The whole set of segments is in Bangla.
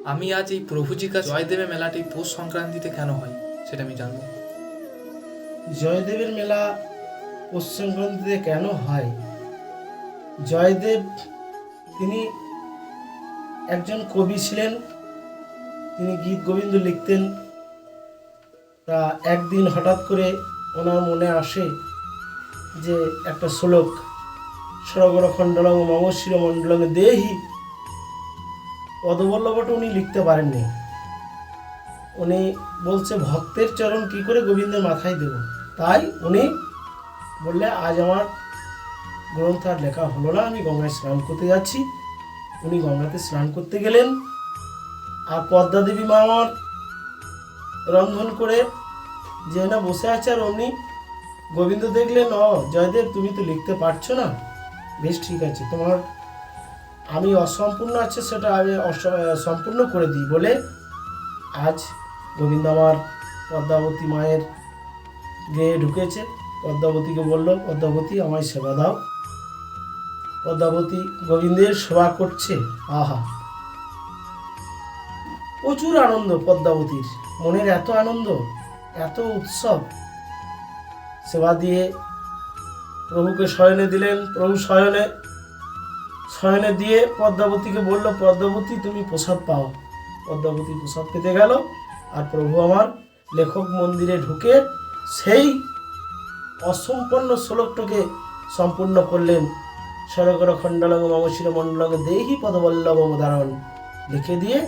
আমি আজ এই প্রভুজির কাছে জয়দেবের মেলাটি পৌষ সংক্রান্তিতে কেন হয় সেটা আমি জানবো। জয়দেবের মেলা পৌষ সংক্রান্তিতে কেন হয়? জয়দেব তিনি একজন কবি ছিলেন, তিনি গীত গোবিন্দ লিখতেন। তা একদিন হঠাৎ করে ওনার মনে আসে যে একটা শ্লোক, সরগর খণ্ডলং মম শিরমণ্ডলং দেহি পদবল্লভটা উনি লিখতে পারেননি। উনি বলছে ভক্তের চরণ কি করে গোবিন্দের মাথায় দেব। তাই উনি বললে আজ আমার গ্রন্থ আর লেখা হলো না, আমি গঙ্গায় স্নান করতে যাচ্ছি। উনি গঙ্গাতে স্নান করতে গেলেন, আর পদ্মা দেবী মা আমার রন্ধন করে যে না বসে আছে, আর অমনি গোবিন্দ দেখলেন, জয়দেব তুমি তো লিখতে পারছো না, বেশ ঠিক আছে, তোমার আমি অসম্পূর্ণ আছে সেটা আমি সম্পূর্ণ করে দিই বলে আজ গোবিন্দ আমার পদ্মাবতী মায়ের গৃহে ঢুকেছে। পদ্মাবতীকে বলল, পদ্মাবতী আমায় সেবা দাও। পদ্মাবতী গোবিন্দের সেবা করছে। আহা, প্রচুর আনন্দ পদ্মাবতীর মনের, এত আনন্দ, এত উৎসব। সেবা দিয়ে প্রভুকে শয়নে দিলেন। প্রভু শয়নে দিয়ে পদ্মাবতীকে বলল, পদ্মাবতী তুমি প্রসাদ পাও। পদ্মাবতী প্রসাদ পেতে গেল, আর প্রভু আমার লেখক মন্দিরে ঢুকে সেই অসম্পন্ন শ্লোকটাকে সম্পূর্ণ করলেন। সরগর খণ্ডলং মম শিরমণ্ডলং দেহি পদবল্লভ উদাহরণ লিখে দিয়ে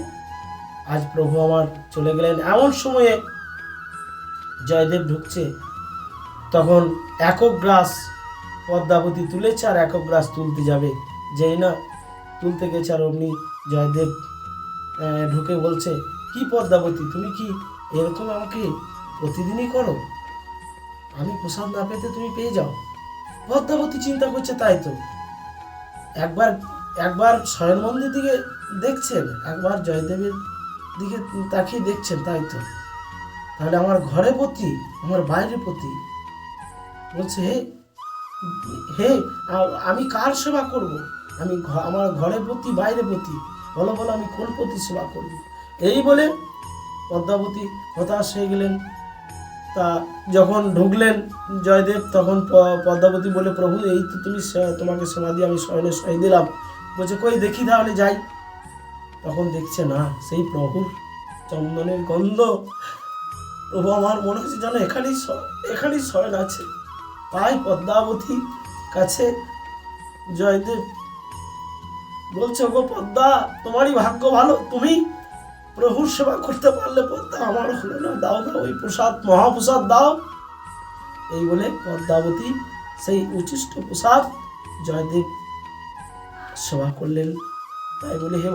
আজ প্রভু আমার চলে গেলেন। এমন সময়ে জয়দেব ঢুকছে, তখন একক গ্রাস পদ্মাবতী তুলেছে, আর একক গ্রাস তুলতে যাবে, যেই না তুলতে গেছে, আর অমনি জয়দেব ঢুকে বলছে, কি পদ্মাবতী তুমি কি এরকম আমাকে প্রতিদিনই করো? আমি প্রসাদ না পেতে তুমি পেয়ে যাও। পদ্মাবতী চিন্তা করছে, তাই তো, একবার শয়ন মন্দির দিকে দেখছেন, একবার জয়দেবের দিকে তাকিয়ে দেখছেন, তাই তো, তাহলে আমার ঘরে পতি, আমার বাইরে পতি। বলছে, হে হে আমি কার সেবা করব? আমি আমার ঘরে পতি, বাইরে পতি, বলো বলো আমি কোন পতি সেবা করব? এই বলে পদ্মাবতী হতাশ হয়ে গেলেন। তা যখন ঢুকলেন জয়দেব, তখন পদ্মাবতী বলে, প্রভু এই তো তুমি তোমাকে সেবা দিয়ে আমি শয়নে শয় দিলাম। বলছে, কই দেখি তাহলে যাই। তখন দেখছে না, সেই প্রভুর চন্দনের গন্ধ। প্রভু আমার মনে হচ্ছে যেন এখানেই শয়ন আছে। তাই পদ্মাবতী কাছে জয়দেব বলছে, গো পদ্মা, তোমারই ভাগ্য ভালো, তুমি প্রভুর সেবা করতে পারলে, পদ্মা আমার হলো না, দাও দাও ওই প্রসাদ, মহাপ্রসাদ দাও। এই বলে পদ্মাবতী সেই উচ্ছিষ্ট প্রসাদ জয়দেব সেবা করলেন। তাই বলে হে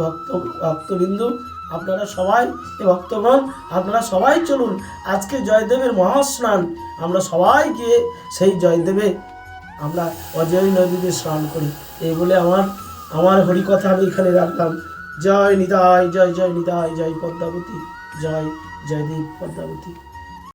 ভক্তবিন্দু, আপনারা সবাই, হে ভক্তগণ, আপনারা সবাই চলুন, আজকে জয়দেবের মহাস্নান, আমরা সবাই গিয়ে সেই জয়দেবে আমরা অজয় নদীতে স্নান করি। এই বলে আমার হরিকথা আমি এখানে রাখলাম। জয় নিতাই, জয় জয় নিতাই, জয় পদ্মাবতী, জয় জয়দেব পদ্মাবতী।